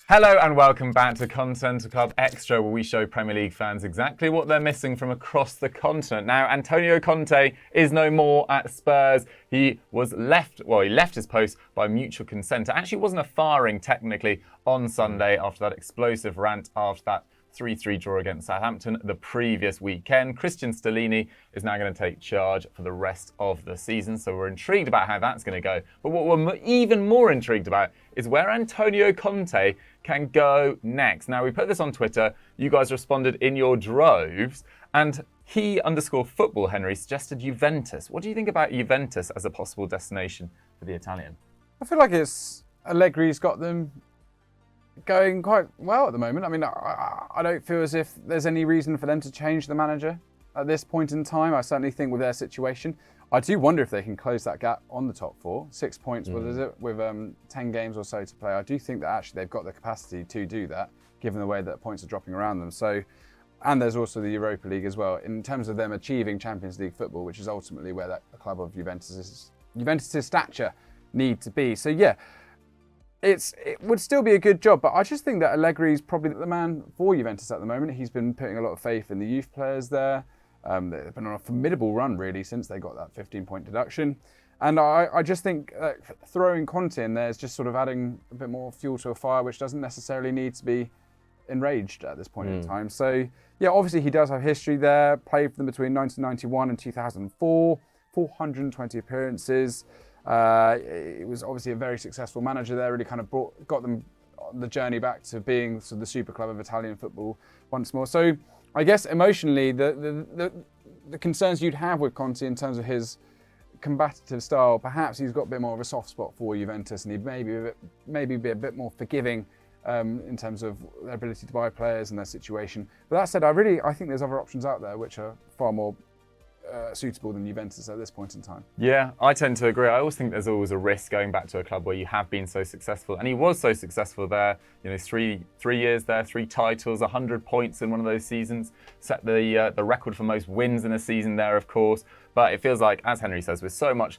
Hello and welcome back to Continental Club Extra, where we show Premier League fans exactly what they're missing from across the continent. Now, Antonio Conte is no more at Spurs. He left his post by mutual consent. It actually wasn't a firing technically on Sunday after that explosive rant after that 3-3 draw against Southampton the previous weekend. Christian Stellini is now going to take charge for the rest of the season, so we're intrigued about how that's going to go. But what we're even more intrigued about is where Antonio Conte can go next. Now, we put this on Twitter. You guys responded in your droves, and he_football Henry suggested Juventus. What do you think about Juventus as a possible destination for the Italian? I feel like Allegri's got them going quite well at the moment. I mean, I don't feel as if there's any reason for them to change the manager at this point in time. I certainly think with their situation, I do wonder if they can close that gap on the top four. 6 points, with 10 games or so to play. I do think that actually they've got the capacity to do that, given the way that points are dropping around them. So, and there's also the Europa League as well. In terms of them achieving Champions League football, which is ultimately where that club of Juventus' stature need to be. So yeah, it would still be a good job, but I just think that Allegri is probably the man for Juventus at the moment. He's been putting a lot of faith in the youth players there. They've been on a formidable run, really, since they got that 15-point deduction. And I just think throwing Conte in there is just sort of adding a bit more fuel to a fire, which doesn't necessarily need to be enraged at this point in time. So, yeah, obviously he does have history there. Played for them between 1991 and 2004, 420 appearances. He was obviously a very successful manager there, really kind of got them on the journey back to being sort of the super club of Italian football once more. So I guess emotionally, the concerns you'd have with Conte in terms of his combative style, perhaps he's got a bit more of a soft spot for Juventus, and he'd maybe be a bit more forgiving in terms of their ability to buy players and their situation. But that said, I think there's other options out there which are far more suitable than Juventus at this point in time. Yeah, I tend to agree. I always think there's always a risk going back to a club where you have been so successful, and he was so successful there. You know, three years there, 3 titles, 100 points in one of those seasons, set the record for most wins in a season there, of course. But it feels like, as Henry says, with so much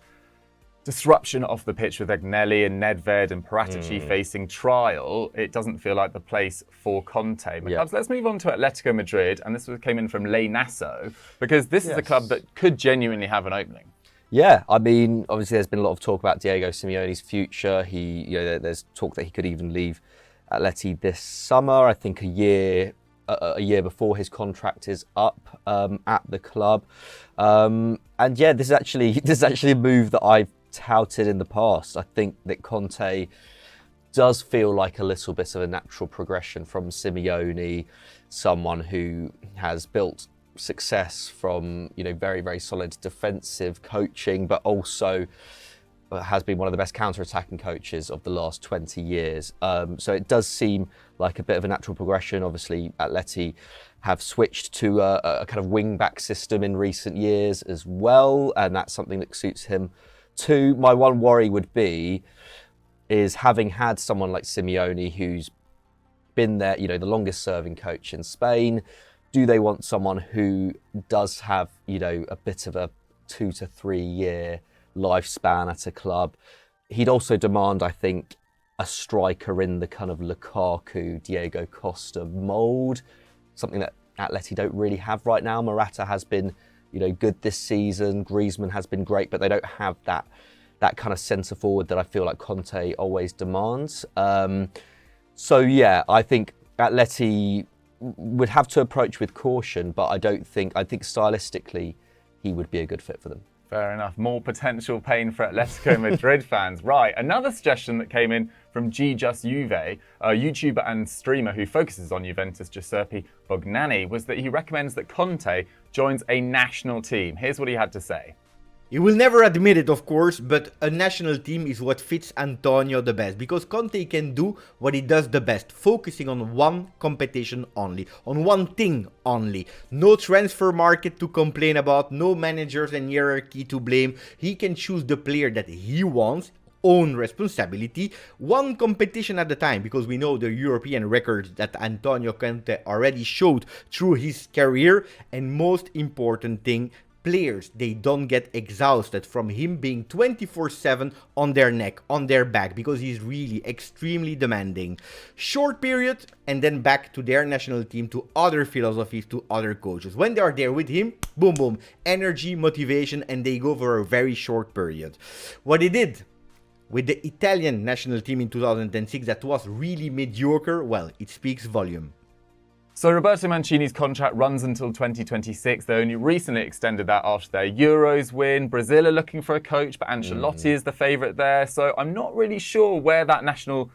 disruption off the pitch with Agnelli and Nedved and Paratici facing trial, it doesn't feel like the place for Conte. But let's move on to Atletico Madrid, and this came in from Le Nasso, because this is a club that could genuinely have an opening. Yeah, I mean, obviously there's been a lot of talk about Diego Simeone's future. There's talk that he could even leave Atleti this summer. I think a year before his contract is up at the club. And yeah, this is actually a move that I've touted in the past. I think that Conte does feel like a little bit of a natural progression from Simeone, someone who has built success from very, very solid defensive coaching, but also has been one of the best counter-attacking coaches of the last 20 years. So it does seem like a bit of a natural progression. Obviously, Atleti have switched to a kind of wing-back system in recent years as well, and that's something that suits him too. My one worry would be is having had someone like Simeone, who's been there, the longest serving coach in Spain. Do they want someone who does have, a bit of a 2 to 3 year lifespan at a club? He'd also demand, I think, a striker in the kind of Lukaku, Diego Costa mould, something that Atleti don't really have right now. Morata has been good this season. Griezmann has been great, but they don't have that kind of centre forward that I feel like Conte always demands. So yeah, I think Atleti would have to approach with caution, but I think stylistically he would be a good fit for them. Fair enough. More potential pain for Atletico Madrid fans. Right, another suggestion that came in from G Just Juve, a YouTuber and streamer who focuses on Juventus, Giuseppe Bognani, was that he recommends that Conte joins a national team. Here's what he had to say. He will never admit it, of course, but a national team is what fits Antonio the best, because Conte can do what he does the best, focusing on one competition only, on one thing only. No transfer market to complain about, no managers and hierarchy to blame. He can choose the player that he wants, own responsibility, one competition at a time, because we know the European records that Antonio Conte already showed through his career, and most important thing, players, they don't get exhausted from him being 24/7 on their neck, on their back, because he's really extremely demanding. Short period, and then back to their national team, to other philosophies, to other coaches. When they are there with him, boom, boom, energy, motivation, and they go for a very short period. What he did with the Italian national team in 2006 that was really mediocre, well, it speaks volume. So Roberto Mancini's contract runs until 2026. They only recently extended that after their Euros win. Brazil are looking for a coach, but Ancelotti is the favourite there. So I'm not really sure where that national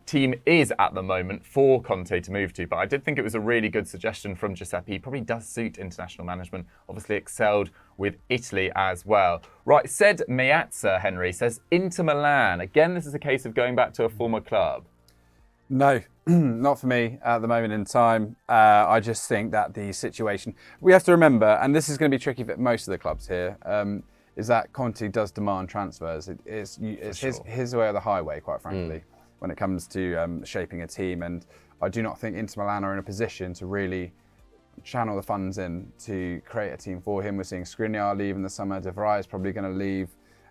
team is at the moment for Conte to move to. But I did think it was a really good suggestion from Giuseppe. He probably does suit international management. Obviously excelled with Italy as well. Right, said Meazza, Henry, says Inter Milan. Again, this is a case of going back to a former club. No, not for me at the moment in time. I just think that the situation, we have to remember, and this is going to be tricky for most of the clubs here, is that Conte does demand transfers. It's his way or the highway, quite frankly, when it comes to shaping a team. And I do not think Inter Milan are in a position to really channel the funds in to create a team for him. We're seeing Skriniar leave in the summer. De Vrij is probably going to leave.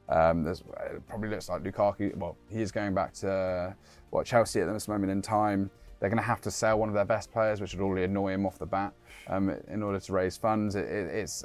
It probably looks like Lukaku, well, he is going back to Chelsea at this moment in time. They're going to have to sell one of their best players, which would already annoy him off the bat, in order to raise funds. It's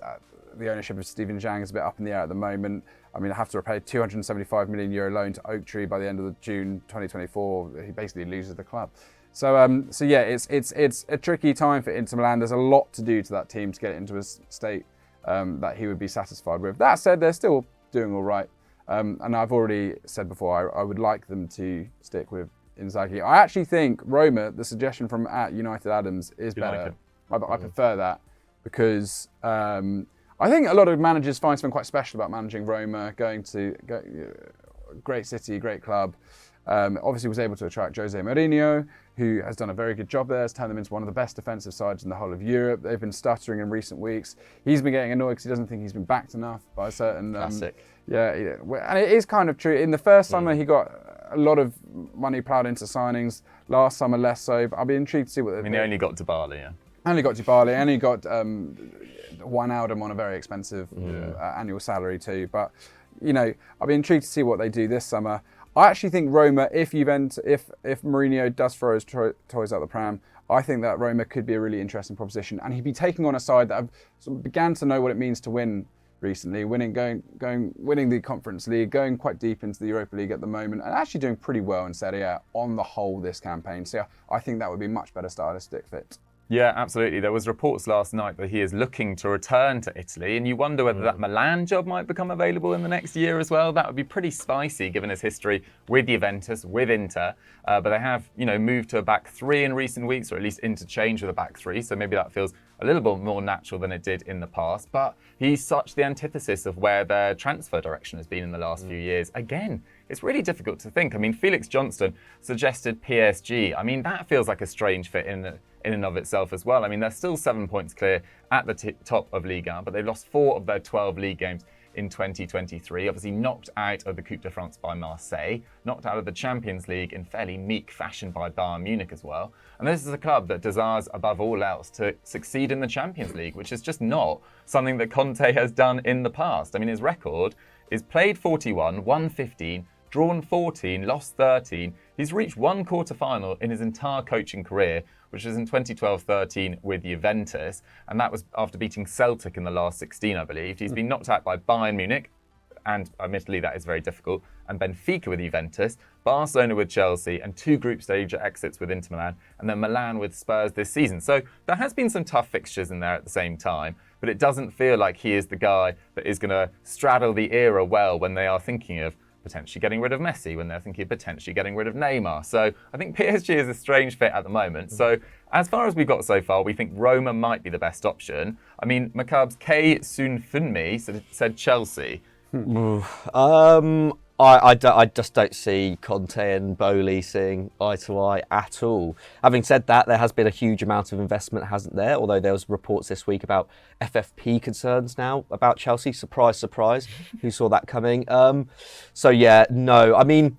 the ownership of Steven Zhang is a bit up in the air at the moment. I mean, I have to repay a €275 million loan to Oak Tree by the end of June 2024. He basically loses the club. So yeah, it's a tricky time for Inter Milan. There's a lot to do to that team to get it into a state that he would be satisfied with. That said, they're still doing all right. And I've already said before, I would like them to stick with Inzaghi. I actually think Roma, the suggestion from @United Adams, is better. I prefer that because I think a lot of managers find something quite special about managing Roma, great city, great club. Obviously was able to attract Jose Mourinho, who has done a very good job there, has turned them into one of the best defensive sides in the whole of Europe. They've been stuttering in recent weeks. He's been getting annoyed because he doesn't think he's been backed enough by a certain... Classic. Yeah, and it is kind of true. In the first summer, he got a lot of money ploughed into signings. Last summer, less so. But I'll be intrigued to see what... He only got Dybala, yeah. Only got Dybala, only got Wijnaldum on a very expensive annual salary too. But, I'll be intrigued to see what they do this summer. I actually think Roma, if Mourinho does throw his toys out the pram, I think that Roma could be a really interesting proposition. And he'd be taking on a side that began to know what it means to win recently, winning the Conference League, going quite deep into the Europa League at the moment, and actually doing pretty well in Serie A on the whole this campaign. So I think that would be much better stylistic fit. Yeah, absolutely. There was reports last night that he is looking to return to Italy, and you wonder whether that Milan job might become available in the next year as well. That would be pretty spicy given his history with Juventus, with Inter. But they have, moved to a back three in recent weeks, or at least interchange with a back three. So maybe that feels a little bit more natural than it did in the past. But he's such the antithesis of where their transfer direction has been in the last few years. Again, it's really difficult to think. I mean, Felix Johnston suggested PSG. I mean, that feels like a strange fit in and of itself as well. I mean, they're still 7 points clear at the top of Ligue 1, but they've lost 4 of their 12 league games in 2023. Obviously knocked out of the Coupe de France by Marseille, knocked out of the Champions League in fairly meek fashion by Bayern Munich as well. And this is a club that desires above all else to succeed in the Champions League, which is just not something that Conte has done in the past. I mean, his record is played 41, won 15, drawn 14, lost 13. He's reached one quarter-final in his entire coaching career, which was in 2012-13 with Juventus, and that was after beating Celtic in the last 16, I believe. He's been knocked out by Bayern Munich, and admittedly that is very difficult, and Benfica with Juventus, Barcelona with Chelsea, and 2 group stage exits with Inter Milan, and then Milan with Spurs this season. So there has been some tough fixtures in there at the same time, but it doesn't feel like he is the guy that is going to straddle the era well when they are thinking of potentially getting rid of Messi, when they're thinking of potentially getting rid of Neymar. So I think PSG is a strange fit at the moment. So as far as we've got so far, we think Roma might be the best option. I mean, Macab's K. Soonfunmi said Chelsea. I just don't see Conte and Bowley seeing eye to eye at all. Having said that, there has been a huge amount of investment, hasn't there? Although there was reports this week about FFP concerns now about Chelsea. Surprise, surprise. Who saw that coming? So yeah, no. I mean,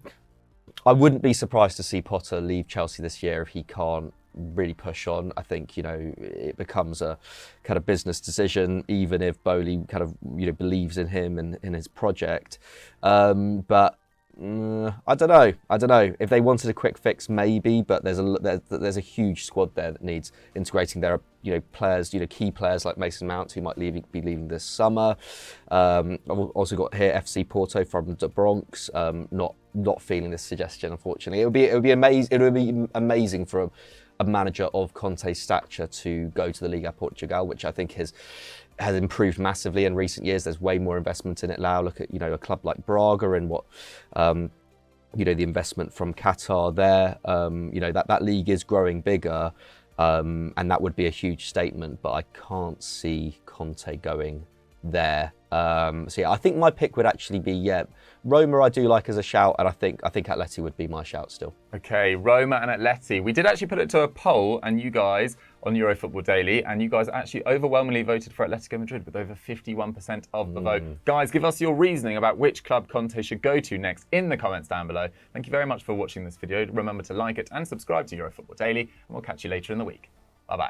I wouldn't be surprised to see Potter leave Chelsea this year if he can't really push on. I think, it becomes a kind of business decision, even if Bowley kind of, believes in him and in his project. But I don't know. If they wanted a quick fix, maybe, but there's a huge squad there that needs integrating. There are players, key players like Mason Mount who might be leaving this summer. I've also got here FC Porto from the Bronx. Not feeling this suggestion, unfortunately. It would be amazing for a manager of Conte's stature to go to the Liga Portugal, which I think has improved massively in recent years. There's way more investment in it now. Look at a club like Braga and what the investment from Qatar there. That league is growing bigger, and that would be a huge statement. But I can't see Conte going there. So yeah, I think my pick would actually be Roma. I do like as a shout, and I think Atleti would be my shout still. Okay, Roma and Atleti. We did actually put it to a poll, and you guys on EuroFootball Daily, and you guys actually overwhelmingly voted for Atletico Madrid with over 51% of the vote. Guys, give us your reasoning about which club Conte should go to next in the comments down below. Thank you very much for watching this video. Remember to like it and subscribe to EuroFootball Daily, and we'll catch you later in the week. Bye-bye.